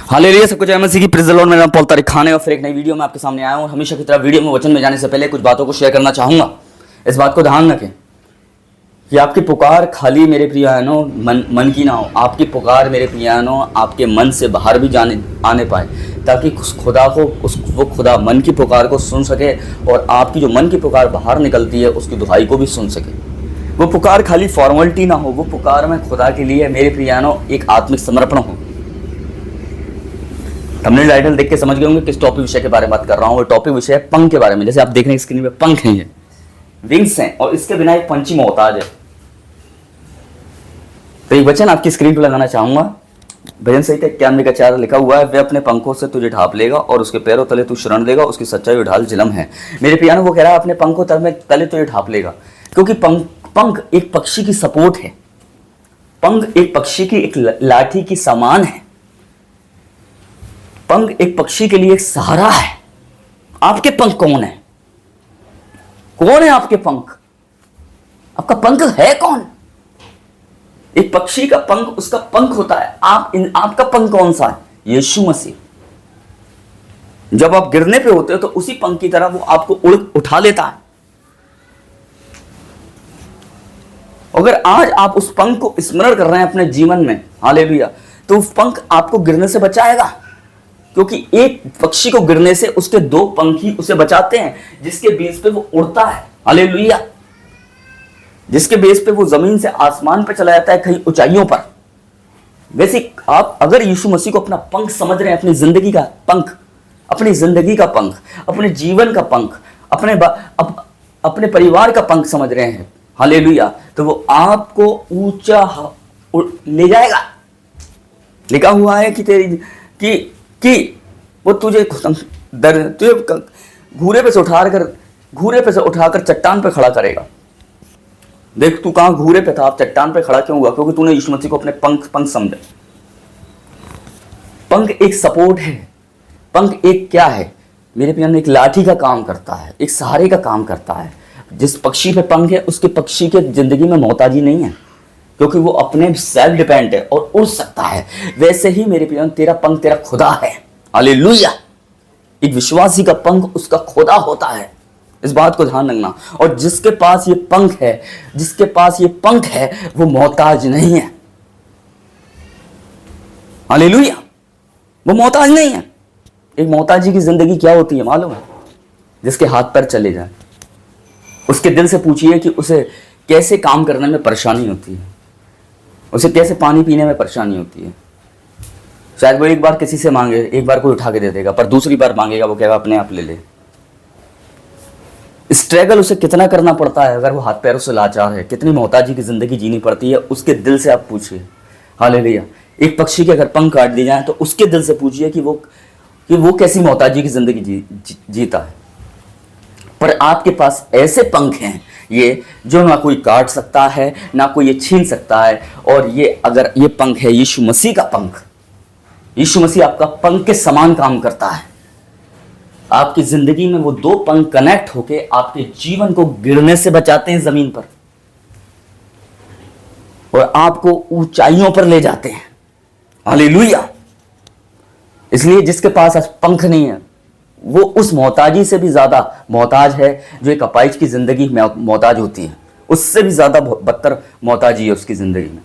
Hallelujah, सब कुछ MSc की प्रेज़ द लॉर्ड। मेरा नाम पॉल तारिक खान है और फिर एक नई वीडियो में आपके सामने आया हूँ। हमेशा की तरह वीडियो में वचन में जाने से पहले कुछ बातों को शेयर करना चाहूँगा। इस बात को ध्यान रखें कि आपकी पुकार खाली मेरे प्रियानो मन की ना हो। आपकी पुकार मेरे प्रियानो आपके मन से बाहर भी आने पाए, ताकि उस खुदा को वो खुदा मन की पुकार को सुन सके और आपकी जो मन की पुकार बाहर निकलती है उसकी दुहाई को भी सुन सके। वो पुकार खाली फॉर्मेलिटी ना हो, वो पुकार में खुदा के लिए मेरे प्रियानो एक आत्मिक समर्पण हो। थंबनेल टाइटल देख के समझ गए होंगे किस टॉपिक विषय के बारे में बात कर रहा हूँ। वो टॉपिक विषय है पंख के बारे में। जैसे आप देख रहे हैं स्क्रीन पे पंख हैं, ये विंग्स हैं और इसके बिना एक पंछी मोहताज है। तो एक वचन आपकी स्क्रीन पर लगाना चाहूंगा। भजन संहिता 91 का 4 लिखा हुआ है, वे अपने पंखों से तुझे ढांप लेगा और उसके पैरों तले तू शरण देगा, उसकी सच्चाई और ढाल जिलम है। मेरे प्यानो वो कह रहा है अपने पंखों तले तुझे ढांप लेगा, क्योंकि पंख एक पक्षी की सपोर्ट है। पंख एक पक्षी की एक लाठी की समान है। पंख एक पक्षी के लिए एक सहारा है। आपके पंख कौन है? कौन है आपके पंख? आपका पंख है कौन? एक पक्षी का पंख उसका पंख होता है। आपका पंख कौन सा है? यीशु मसीह। जब आप गिरने पे होते हो तो उसी पंख की तरह वो आपको उठा लेता है। अगर आज आप उस पंख को स्मरण कर रहे हैं अपने जीवन में, हालेलुया, तो उस पंख आपको गिरने से बचाएगा। क्योंकि एक पक्षी को गिरने से उसके दो पंख ही उसे बचाते हैं, जिसके बेस पे वो उड़ता है। हालेलुया, जिसके बेस पे वो जमीन से आसमान पे चला जाता है, कहीं ऊंचाइयों पर। वैसे आप अगर यीशु मसीह को अपना पंख समझ रहे हैं, अपनी जिंदगी का पंख, अपनी जिंदगी का पंख, अपने जीवन का पंख, अपने परिवार का पंख समझ रहे हैं, हालेलुया, तो वो आपको ऊंचा ले जाएगा। लिखा हुआ है कि वो तुझे घूरे पे से उठाकर चट्टान पे खड़ा करेगा। देख, तू कहां घूरे पे था, आप चट्टान पे खड़ा क्यों हुआ? क्योंकि तूने यीशु मसीह को अपने पंख समझा। पंख एक सपोर्ट है। पंख एक क्या है मेरे प्यारे? एक लाठी का काम करता है, एक सहारे का काम करता है। जिस पक्षी पे पंख है उसके पक्षी के जिंदगी में मोहताजी नहीं है, क्योंकि वो अपने सेल्फ डिपेंड है और उड़ सकता है। वैसे ही मेरे प्यारे तेरा पंख तेरा खुदा है। हालेलुया, एक विश्वासी का पंख उसका खुदा होता है। इस बात को ध्यान रखना। और जिसके पास ये पंख है वो मोहताज नहीं है। हालेलुया, वो मोहताज नहीं है। एक मोहताजी की जिंदगी क्या होती है मालूम है? जिसके हाथ पैर चले जाए। उसके दिल से पूछिए कि उसे कैसे काम करने में परेशानी होती है, उसे कैसे पानी पीने में परेशानी होती है। शायद वो एक बार किसी से मांगे, एक बार कोई उठा के दे देगा, पर दूसरी बार मांगेगा वो कहेगा अपने आप ले ले। स्ट्रगल उसे कितना करना पड़ता है अगर वो हाथ पैरों से लाचार है, कितनी मोहताजी की जिंदगी जीनी पड़ती है। उसके दिल से आप पूछिए। हालेलुया, एक पक्षी के अगर पंख काट दिए जाए तो उसके दिल से पूछिए कि वो कैसी मोहताजी की जिंदगी जीता है। पर आपके पास ऐसे पंख हैं ये, जो ना कोई काट सकता है, ना कोई ये छीन सकता है। और अगर ये पंख है यीशु मसीह का पंख, यीशु मसीह आपका पंख के समान काम करता है। आपकी जिंदगी में वो दो पंख कनेक्ट होके आपके जीवन को गिरने से बचाते हैं जमीन पर, और आपको ऊंचाइयों पर ले जाते हैं। हालेलुया, इसलिए जिसके पास आज पंख नहीं है वो उस मोहताजी से भी ज्यादा मोहताज है जो एक अपाइज की जिंदगी में मोहताज होती है। उससे भी ज्यादा बदतर मोहताजी है उसकी जिंदगी में।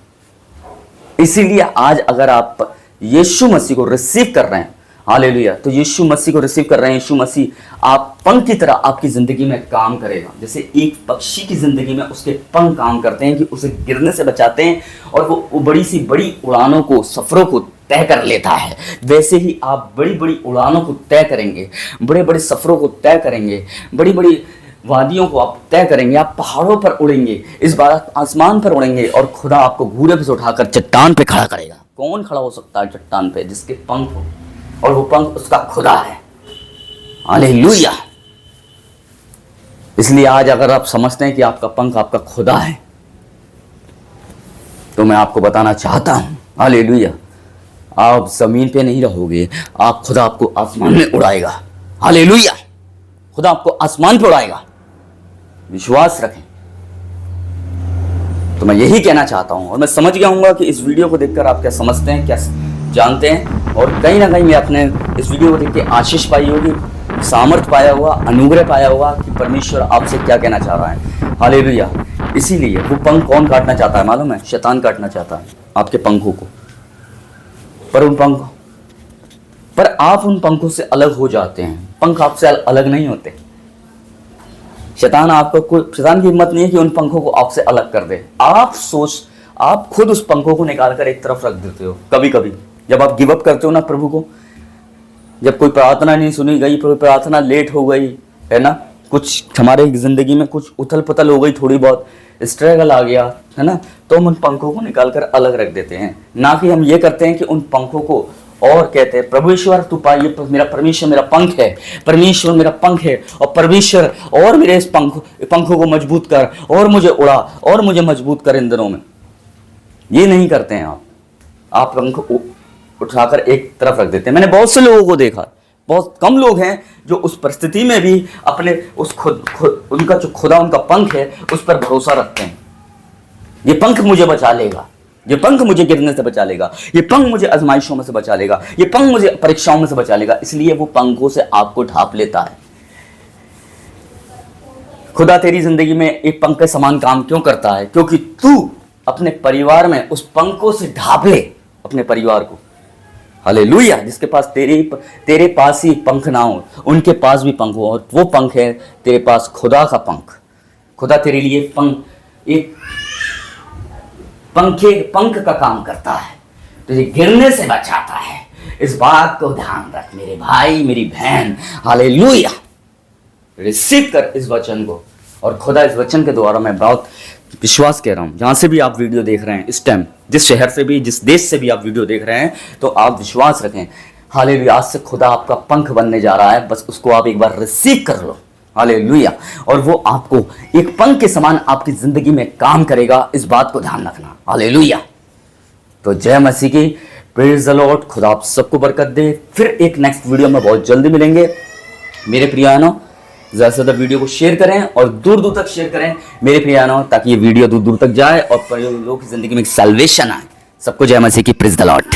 इसीलिए आज अगर आप यीशु मसीह को रिसीव कर रहे हैं, हालेलुया, तो यीशु मसीह को रिसीव कर रहे हैं, यीशु मसीह आप पंख की तरह आपकी जिंदगी में काम करेगा। जैसे एक पक्षी की जिंदगी में उसके पंख काम करते हैं कि उसे गिरने से बचाते हैं और वो बड़ी सी बड़ी उड़ानों को, सफरों को तय कर लेता है, वैसे ही आप बड़ी बड़ी उड़ानों को तय करेंगे, बड़े बड़े सफरों को तय करेंगे, बड़ी बड़ी वादियों को आप तय करेंगे। आप पहाड़ों पर उड़ेंगे, इस बार आसमान पर उड़ेंगे और खुदा आपको घूरे पे से उठाकर चट्टान पे खड़ा करेगा। कौन खड़ा हो सकता है चट्टान पे? जिसके पंख हो, और वो पंख उसका खुदा है। हालेलुया, इसलिए आज अगर आप समझते हैं कि आपका पंख आपका खुदा है, तो मैं आपको बताना चाहता हूं, हालेलुया, आप जमीन पे नहीं रहोगे, खुदा आपको आसमान में उड़ाएगा। हालेलुया, खुदा आपको आसमान पे उड़ाएगा। विश्वास रखें। तो मैं यही कहना चाहता हूं, और मैं समझ गया हूंगा कि इस वीडियो को देखकर आप क्या समझते हैं, जानते हैं। और कहीं ना कहीं मैं अपने इस वीडियो को देख के आशीष पाई होगी, सामर्थ्य पाया हुआ, अनुग्रह पाया हुआ कि परमेश्वर आपसे क्या कहना चाह रहा है। हालेलुया। इसीलिए वो पंख कौन काटना चाहता है मालूम है? शैतान काटना चाहता है आपके पंखों को। पर आप उन पंखों से अलग हो जाते हैं। पंख आपसे अलग नहीं होते। शैतान की हिम्मत नहीं है कि उन पंखों को आपसे अलग कर दे। आप खुद उस पंखों को निकाल कर एक तरफ रख देते हो। कभी कभी जब आप गिव अप करते हो ना प्रभु को, जब कोई प्रार्थना नहीं सुनी गई, प्रार्थना लेट हो गई है ना, कुछ हमारे जिंदगी में कुछ उथल पुथल हो गई, थोड़ी बहुत स्ट्रगल आ गया है ना, तो हम उन पंखों को निकाल कर अलग रख देते हैं। ना कि हम ये करते हैं कि उन पंखों को और कहते हैं प्रभु ईश्वर तू पाइए, मेरा परमेश्वर मेरा पंख है, परमेश्वर मेरा पंख है, और परमेश्वर और मेरे इस पंखों को मजबूत कर, और मुझे उड़ा, और मुझे मजबूत कर इन दिनों में। ये नहीं करते हैं आप पंख उठाकर एक तरफ रख देते हैं। मैंने बहुत से लोगों को देखा, बहुत कम लोग हैं जो उस परिस्थिति में भी अपने उस उनका जो खुदा उनका पंख है उस पर भरोसा रखते हैं। ये पंख मुझे बचा लेगा, ये पंख मुझे गिरने से बचा लेगा, ये पंख मुझे आजमाइशों में से बचा लेगा, ये पंख मुझे परीक्षाओं में से बचा लेगा। इसलिए वो पंखों से आपको ढांप लेता है। खुदा तेरी जिंदगी में एक पंख के समान काम क्यों करता है? क्योंकि तू अपने परिवार में उस पंखों से ढांप ले अपने परिवार को। हालेलुया। जिसके पास तेरे पास ही पंख ना हो, उनके पास भी पंख हो, और वो पंख है तेरे पास खुदा का पंख। खुदा तेरे लिए एक पंख का काम करता है, तुझे गिरने से बचाता है। इस बात को ध्यान रख मेरे भाई मेरी बहन। हालेलुया। रिसीव कर इस वचन को, और खुदा इस वचन के द्वारा मैं बहुत विश्वास कह रहा हूं, जहां से भी आप वीडियो देख रहे हैं इस टाइम, जिस शहर से भी, जिस देश से भी आप वीडियो देख रहे हैं, तो आप विश्वास रखें। हालेलुया। आज से खुदा आपका पंख बनने जा रहा है, बस उसको आप एक बार रिसीव कर लो। हालेलुया। और वो आपको एक पंख के समान आपकी जिंदगी में काम करेगा, इस बात को ध्यान रखना। हालेलुया। तो जय मसीह की, प्रेज द लॉर्ड। खुदा आप सबको बरकत दे। फिर एक नेक्स्ट वीडियो में बहुत जल्दी मिलेंगे मेरे प्रियानो। ज़्यादा से ज़्यादा वीडियो को शेयर करें और दूर दूर तक शेयर करें मेरे प्रियानो, ताकि ये वीडियो दूर दूर तक जाए और लोगों की जिंदगी में सैल्वेशन आए। सबको जय मसीह की, प्रेज द लॉर्ड।